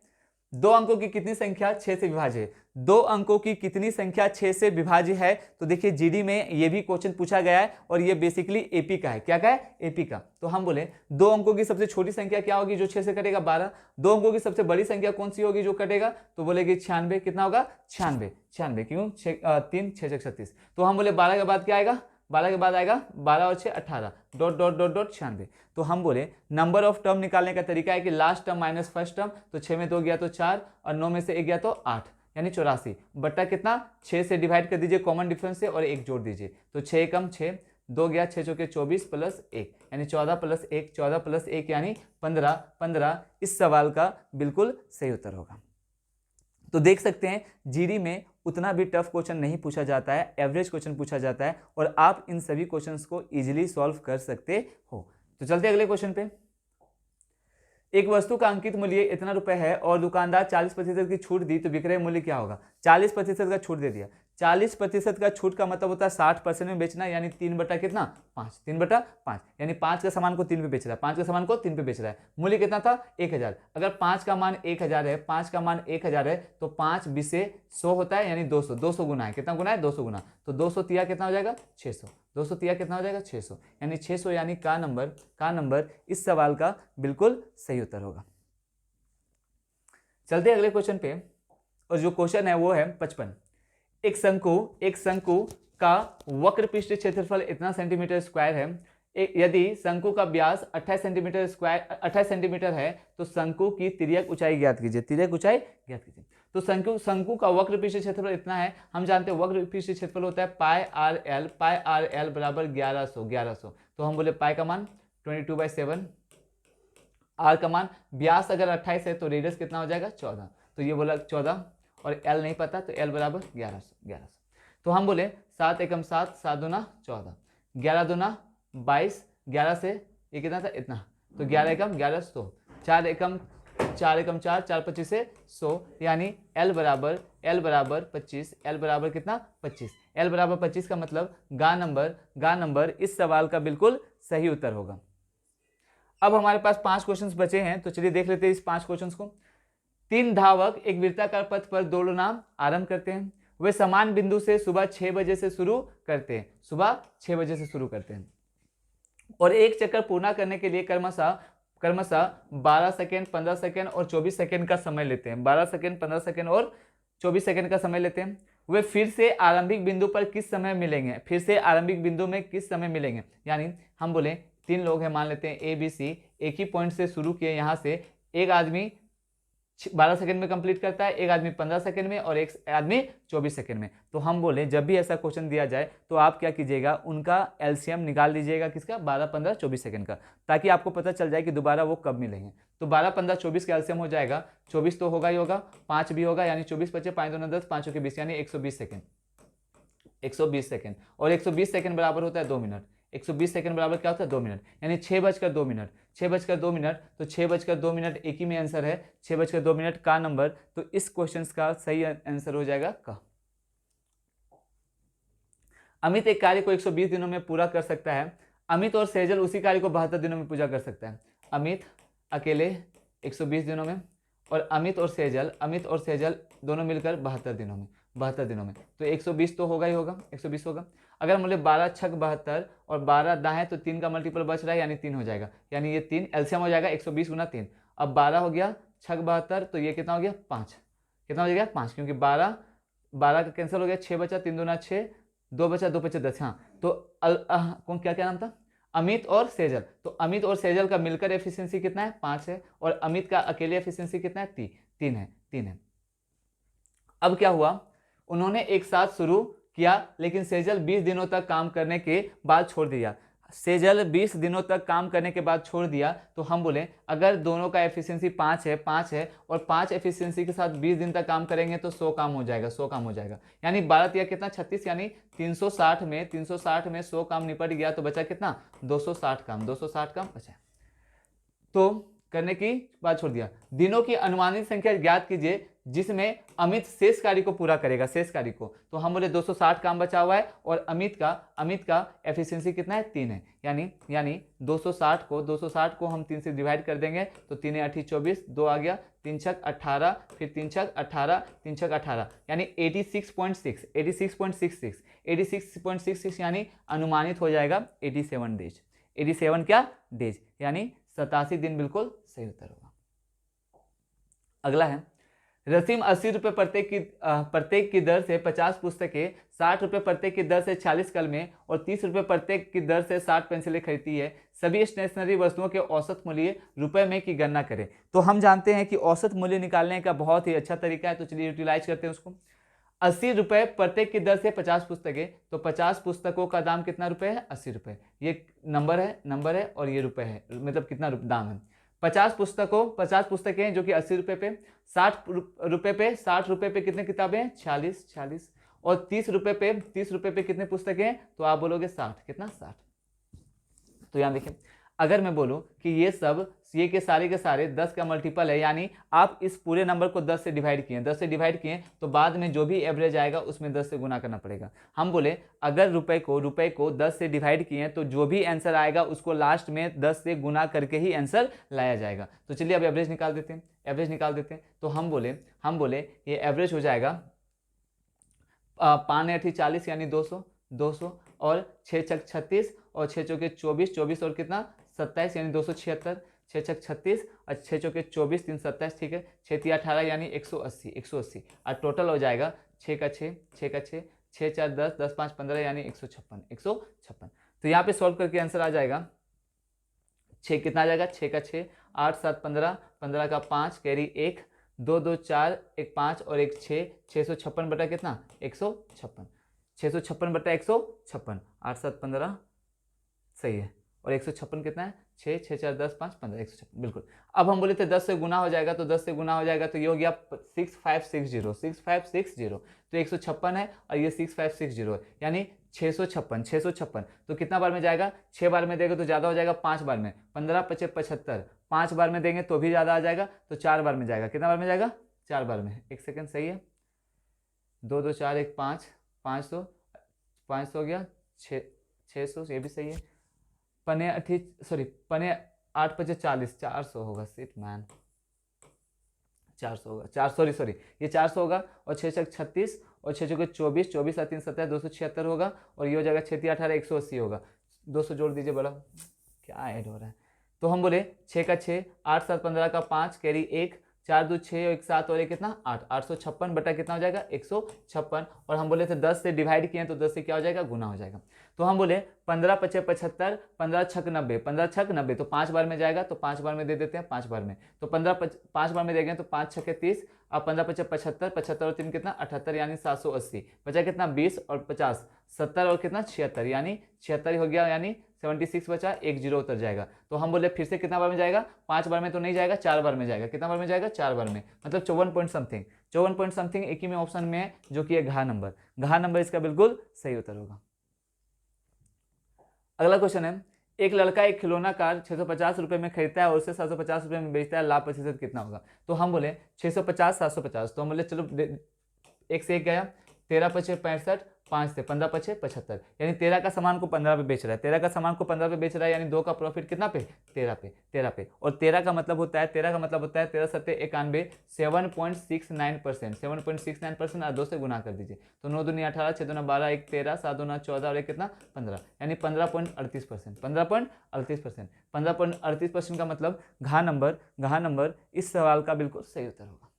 2 अंकों की कितनी संख्या 6 से विभाज्य है। 2 अंकों की कितनी संख्या 6 से विभाज्य है। तो देखिए जीडी में ये भी क्वेश्चन पूछा गया है, और ये बेसिकली एपी का है। क्या का है, एपी का। तो हम बोले 2 अंकों की सबसे छोटी संख्या क्या होगी जो 6 से कटेगा, 12। 2 अंकों की सबसे बड़ी संख्या कौन सी होगी जो कटेगा, तो बोलेगी 96। कितना होगा, 96। क्यों, 3 6 36। तो हम बोले 12 के बाद क्या आएगा, 12 के बाद आएगा 12 और 6 18, डॉट 96। तो हम बोले नंबर ऑफ टर्म निकालने का तरीका है कि last term minus first term, तो 6 में 2 गया तो 4, और 9 में से 1 गया तो 8, यानी 84 बट्टा कितना, 6 से डिवाइड कर दीजिए कॉमन डिफरेंस से, और 1 जोड़ दीजिए, तो 6 कम 6, 2 गया 6 चौके 24 प्लस 1, यानी 14 प्लस 1 यानी 15। इस सवाल का बिल्कुल सही उत्तर होगा। तो देख सकते हैं जीडी में उतना भी टफ क्वेश्चन नहीं पूछा जाता है, एवरेज क्वेश्चन पूछा जाता है, और आप इन सभी क्वेश्चंस को इजीली सॉल्व कर सकते हो। तो चलते अगले क्वेश्चन पे। एक वस्तु का अंकित मूल्य इतना रुपए है और दुकानदार 40% की छूट दी तो विक्रय मूल्य क्या होगा। 40% का छूट दे दिया। 40% का छूट का मतलब होता है 60% में बेचना, यानी 3 बटा कितना, 5, 3 बटा 5, यानी 5 का सामान को 3 पे बेच रहा है, 5 का सामान को 3 पे बेच रहा है। मूल्य कितना था, 1000। अगर 5 का मान 1000 है, 5 का मान 1000 है, तो 5 20 से 100 होता है, यानी 200। 200 गुना है, कितना गुना है, 200 गुना। तो 200 तिया कितना हो जाएगा, 600। 200 तिया कितना हो जाएगा, 600, यानी 600, यानी का नंबर इस सवाल का बिल्कुल सही उत्तर होगा। चलते अगले क्वेश्चन पे, और जो क्वेश्चन है वो है 55। एक शंकु का वक्र पृष्ठ क्षेत्रफल इतना सेंटीमीटर स्क्वायर है। यदि शंकु का व्यास 28 सेंटीमीटर है तो शंकु की तिर्यक ऊंचाई ज्ञात कीजिए। तो शंकु का वक्र पृष्ठ क्षेत्रफल इतना है, हम जानते हैं वक्र पृष्ठ क्षेत्रफल होता है पाई आर एल बराबर 1100। तो हम बोले पाई का मान 22/7, आर का मान, व्यास अगर 28 है तो रेडियस कितना हो जाएगा 14, तो ये बोला 14, और एल नहीं पता तो एल बराबर 1100। तो हम बोले 7 एकम 7, 7 दूना 14, 11 दूना 22, 11 से ये कितना था इतना, तो 11 एकम 1100, 4 एकम 4, 4 25 से 100, यानी L बराबर 25, L बराबर कितना 25, L बराबर 25 का मतलब गा नंबर इस सवाल का बिल्कुल सही उत्तर होगा। अब हमारे पास 5 क्वेश्चंस बचे हैं, तो चलिए देख लेते हैं इस 5 क्वेश्चंस को। 3 धावक एक वृत्ताकार पथ पर दौड़ना आरंभ करते हैं। वे समान बिंदु से सुबह 6 बजे से शुरू करते हैं, और एक चक्कर पूर्ण करने के लिए क्रमशः 12 सेकेंड, 15 सेकेंड और 24 सेकेंड का समय लेते हैं। 12 सेकेंड, 15 सेकेंड और 24 सेकेंड का समय लेते हैं। वे फिर से आरंभिक बिंदु पर किस समय मिलेंगे, फिर से आरंभिक बिंदु में किस समय मिलेंगे, यानी हम बोले 3 लोग हैं, मान लेते हैं ए बी सी, एक ही पॉइंट से शुरू किए, यहाँ से एक आदमी 12 सेकंड में कंप्लीट करता है, एक आदमी 15 सेकंड में और एक आदमी 24 सेकंड में। तो हम बोले जब भी ऐसा क्वेश्चन दिया जाए तो आप क्या कीजिएगा, उनका एलसीएम निकाल लीजिएगा, किसका 12, 15, 24 सेकंड का, ताकि आपको पता चल जाए कि दोबारा वो कब मिलेंगे। तो 12, 15, 24 का एलसीएम हो जाएगा 24, तो होगा ही होगा, 5 भी होगा, यानी 24 बचे 5 दूना 10, 5 के 20, यानी 120 सेकंड, 120 सेकंड, और 120 सेकंड बराबर होता है 2 मिनट। 120 सेकंड बराबर क्या होता है 2 मिनट, यानी 6:02 मिनट, 6:02 मिनट, तो 6:02 मिनट एक ही में आंसर है, 6:02 मिनट का नंबर। तो इस क्वेश्चन का सही आंसर हो जाएगा का। अमित एक कार्य को 120 दिनों में पूरा कर सकता है। अमित और सेजल उसी कार्य को 72 दिनों में पूरा कर सकता है। अमित अकेले 120 दिनों में, और अमित और सेजल दोनों मिलकर 72 दिनों में, तो 120 तो होगा ही होगा, 120 होगा। अगर बोले 12 छक 72 और 12 दाएं, तो 3 का मल्टीपल बच रहा है, यानी 3 हो जाएगा, यानी ये 3 एलसीएम हो जाएगा 120 गुना 3। अब 12 हो गया छक 72, तो ये कितना हो गया 5, कितना हो जाएगा 5, क्योंकि 12 का कैंसिल हो गया, 6 बचा, 3 दूना 6, 2 बचा, 2 बचे 10। हाँ, तो कौन क्या नाम था, अमित और सेजल, तो अमित और सेजल का मिलकर एफिशिएंसी कितना है 5 है, और अमित का अकेले एफिशिएंसी कितना है 3 है। अब क्या हुआ, उन्होंने एक साथ शुरू किया, लेकिन सेजल 20 दिनों तक काम करने के बाद छोड़ दिया। सेजल 20 दिनों तक काम करने के बाद छोड़ दिया, तो हम बोले अगर दोनों का एफिशिएंसी 5 है और 5 एफिशिएंसी के साथ 20 दिन तक काम करेंगे तो 100 काम हो जाएगा, यानी 12 या कितना 36, यानी 360 में 100 काम निपट गया, तो बचा कितना 260 काम बचा, तो करने की बात छोड़ दिया। दिनों की अनुमानित संख्या ज्ञात कीजिए जिसमें अमित शेष कार्य को पूरा करेगा, तो हम बोले 260 काम बचा हुआ है, और अमित का एफिशिएंसी कितना है 3 है, यानी 260 को हम 3 से डिवाइड कर देंगे, तो 3 8 24, 2 आ गया, 3 छक 18, फिर 3 छक 18, यानी 86.66, यानी अनुमानित हो जाएगा 87 डेज, 87 क्या डेज, यानी 87 दिन बिल्कुल सही उत्तर होगा। अगला है, रसीम 80 रुपये प्रत्येक की दर से 50 पुस्तकें, 60 रुपये प्रत्येक की दर से 40 कलमें और 30 रुपये प्रत्येक की दर से 60 पेंसिलें खरीदती है। सभी स्टेशनरी वस्तुओं के औसत मूल्य रुपए में की गणना करें। तो हम जानते हैं कि औसत मूल्य निकालने का बहुत ही अच्छा तरीका है, तो चलिए यूटिलाइज करते हैं उसको। 80 रुपये प्रत्येक की दर से 50 पुस्तकें, तो 50 पुस्तकों का दाम कितना रुपए है 80 रुपये, ये नंबर है और ये रुपए है, मतलब कितना दाम है। 50 पुस्तकें जो कि 80 रुपये पे, 60 रुपये पे कितने किताबें हैं 46, और 30 रुपये पे कितने पुस्तकें हैं, तो आप बोलोगे 60, कितना 60। तो यहाँ देखिए, अगर मैं बोलूं कि ये के सारे 10 का मल्टीपल है, यानी आप इस पूरे नंबर को 10 से डिवाइड किए, तो बाद में जो भी एवरेज आएगा उसमें 10 से गुना करना पड़ेगा। हम बोले अगर रुपए को 10 से डिवाइड किए तो जो भी आंसर आएगा उसको लास्ट में 10 से गुना करके ही आंसर लाया जाएगा। तो चलिए अब एवरेज निकाल देते हैं, तो हम बोले ये एवरेज हो जाएगा 5 8 40, यानी 200, और 6 छक 36 और 6 चौके 24 और कितना 27, यानी 276, 6 छक 36 और 6 चौके 24, 3 27, ठीक है, 6 3 18, यानी 180, और टोटल हो जाएगा 6 का 6, 6 4 10, 10 5 15, यानी 156। तो यहाँ पे सॉल्व करके आंसर आ जाएगा 6 कितना आ जाएगा, 6 का 6, 8 7 15, 15 का 5 कैरी 1, 2 2 4 1 5 और 1 6, 656 बटा कितना 156, 656 बटा 156, 8 7 15 सही है। और 156 कितना है 6 6 4 10 5 15 156 बिल्कुल। अब हम बोले थे 10 से गुना हो जाएगा, तो 10 से गुना हो जाएगा तो ये हो गया 6560, 6560 तो 156 है और ये 6560 है, यानी 656 656। तो कितना बार में जाएगा, 6 बार में देंगे तो ज़्यादा हो जाएगा, 5 बार में 15 25 75, 5 बार में देंगे तो भी ज़्यादा आ जाएगा, तो 4 बार में जाएगा। कितना बार में जाएगा 4 बार में। एक सेकेंड, सही है। 2 2 4 1 5, 500 500 हो गया, 600 ये भी सही है। पने 8 5 40, 400 होगा। सिट मैन, 400 होगा, 400 सॉरी ये 400 होगा, और 6 6 36 और 6 6 24, 24 3 17 276 होगा, और ये हो जाएगा 6 3 18 180 होगा। 200 जोड़ दीजिए बड़ा, क्या ऐड हो रहा है। तो हम बोले 6 का 6, 8 7 15 का 5 कैरी 1, 4 2 6 और 1 7 और 1 कितना 8, 856 बटा कितना हो जाएगा 156। और हम बोले थे 10 से डिवाइड किए तो 10 से क्या हो जाएगा गुना हो जाएगा। तो हम बोले 15 5 75, 15 6 90, 15 6 90 तो 5 बार में जाएगा, तो 5 बार में दे देते हैं 5 बार में। तो 5 बार में देंगे तो 5 6 30, अब 15 5 75, 75 और 3 कितना 78, यानी 780 बचा कितना 20 और 50 70 और कितना 76, यानी 76 हो गया, यानी 76 बचा, 1 0 उतर जाएगा। तो हम बोले फिर से कितना बार में जाएगा, 5 बार में तो नहीं जाएगा, 4 बार में जाएगा। कितना बार में जाएगा 4 बार में, मतलब 54 पॉइंट समथिंग, 54 पॉइंट समथिंग एक ही में ऑप्शन में है, जो कि है घा नंबर इसका बिल्कुल सही उत्तर होगा। अगला क्वेश्चन है, एक लड़का एक खिलौना कार 650 रुपये में खरीदता है और उसे 750 रुपये में बेचता है, लाभ प्रतिशत कितना होगा। तो हम बोले 650 750, तो हम बोले चलो एक से एक गया, 13 पचे 65, 5 से 15 पचे 75, यानी 13 का सामान को 15 पे बेच रहा है, 13 का सामान को 15 पे बेच रहा है, यानी 2 का प्रॉफिट कितना पे 13 पे। और 13 का मतलब होता है 13 सत्ते 91, 7.69%, 7.69%, और 2 से गुना कर दीजिए तो 9 दूनी 18, 6 दूना 12, 1 13, 7 दूना 14 और 1 कितना 15, यानी 15.38%, 15.38%, 15.38% का मतलब घा नंबर इस सवाल का बिल्कुल सही उत्तर होगा।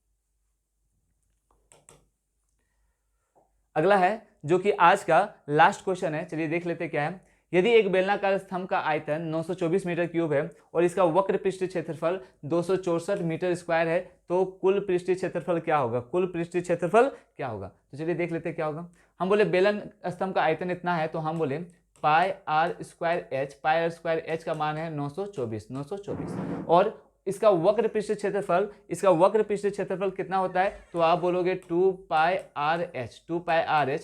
अगला है जो कि आज का लास्ट क्वेश्चन है, चलिए देख लेते क्या है। यदि एक बेलनाकार स्तंभ का आयतन 924 मीटर क्यूब है और इसका वक्र पृष्ठीय क्षेत्रफल 264 मीटर स्क्वायर है, तो कुल पृष्ठीय क्षेत्रफल क्या होगा, कुल पृष्ठीय क्षेत्रफल क्या होगा। तो चलिए देख लेते क्या होगा। हम बोले बेलन स्तंभ का आयतन इतना है, तो हम बोले पाई आर स्क्वायर एच का मान है 924, और इसका वक्र पृष्ठीय क्षेत्रफल कितना होता है, तो आप बोलोगे 2 पाई आर एच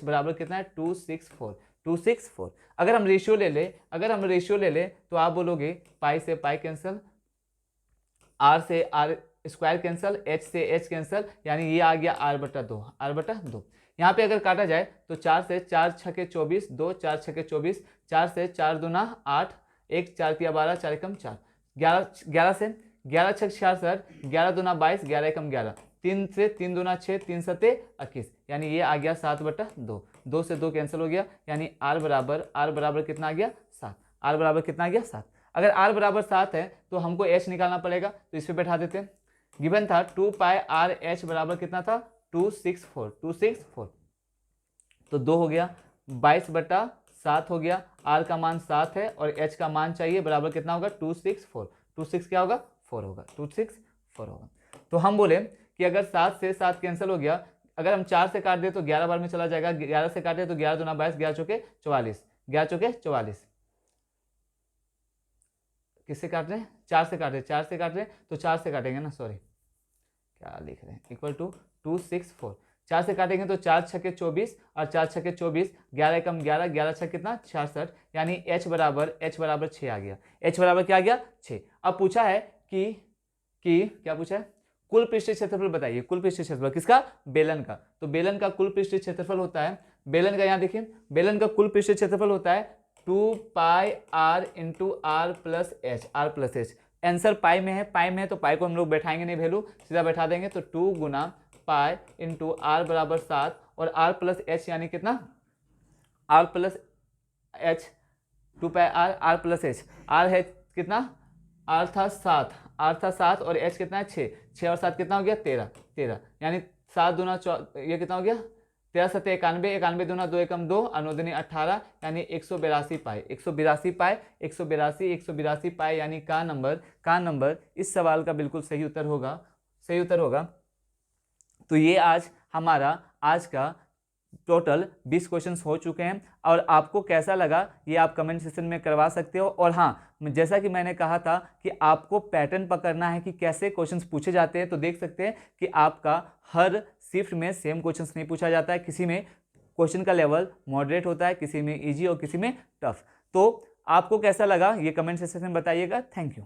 बराबर कितना है 264। अगर हम रेशियो ले ले तो आप बोलोगे पाई से पाई कैंसिल, आर से आर स्क्वायर कैंसिल, एच से एच कैंसिल, यानी ये आ गया आर बटा दो। यहाँ पे अगर काटा जाए तो 4 से 4 छके 24, 2 4 छके 24, 4 से 4 दूना 8, 1 4 तिया 12, 4 एकम 4, 11 से 11 छक 66, 11 दूना 22, 11 एकम 11, 3 से 3 दूना 6, 3 सते 21, यानी ये आ गया 7 बटा 2, 2 से 2 कैंसिल हो गया, यानी आर बराबर कितना आ गया 7, आर बराबर कितना आ गया 7। अगर आर बराबर 7 है तो हमको एच निकालना पड़ेगा, तो इस पर बैठा देते हैं। गिवन था 2 पाई आर एच बराबर कितना था 264, तो 2 हो गया, 22 बटा 7 हो गया, आर का मान 7 है और एच का मान चाहिए, बराबर कितना होगा 264, 26 क्या होगा 4 होगा, 264 होगा। तो हम बोले कि अगर 7 से 7 कैंसिल हो गया, अगर हम 4 से काट दे तो 11 बार में चला जाएगा, 11 से काटे तो 11 दूना 22, 11 चौके 44, 11 चौके 44, किससे काट रहे हैं 4 से काट रहे तो 4 से काटेंगे ना, सॉरी क्या लिख रहे हैं, इक्वल टू 264, 4 से काटेंगे तो 4 छके 24 और 4 छके 24, 11 एकम 11, 11 छक कितना 66, यानी h बराबर 6 आ गया, h बराबर क्या आ गया 6। अब पूछा है कि क्या पूछा है, कुल पृष्ठीय क्षेत्रफल बताइए, कुल पृष्ठीय क्षेत्रफल किसका, बेलन का। तो बेलन का कुल पृष्ठीय क्षेत्रफल होता है, बेलन का यहाँ देखिए, बेलन का कुल पृष्ठीय क्षेत्रफल होता है 2 pi R into R plus H, answer pi में है, तो पाई को हम लोग बैठाएंगे नहीं वैल्यू, सीधा बैठा देंगे, तो 2 गुना पाई इंटू आर बराबर 7 और आर प्लस एच यानी कितना, R plus H 2 pi R plus H, R है कितना, आर था 7 और एच कितना है 6 और 7 कितना हो गया 13, यानी 7 दूना ये कितना हो गया 13 सत्ते 91, 91 दूना 2 एकम 2 और 9 दूनी 18, यानी 182 पाई, यानी का नंबर इस सवाल का बिल्कुल सही उत्तर होगा। तो ये आज हमारा आज का टोटल 20 क्वेश्चंस हो चुके हैं। और आपको कैसा लगा ये आप कमेंट सेक्शन में करवा सकते हो। और हाँ, जैसा कि मैंने कहा था कि आपको पैटर्न पकड़ना है कि कैसे क्वेश्चंस पूछे जाते हैं, तो देख सकते हैं कि आपका हर शिफ्ट में सेम क्वेश्चंस नहीं पूछा जाता है। किसी में क्वेश्चन का लेवल मॉडरेट होता है, किसी में ईजी और किसी में टफ। तो आपको कैसा लगा ये कमेंट सेक्शन में बताइएगा। Thank you.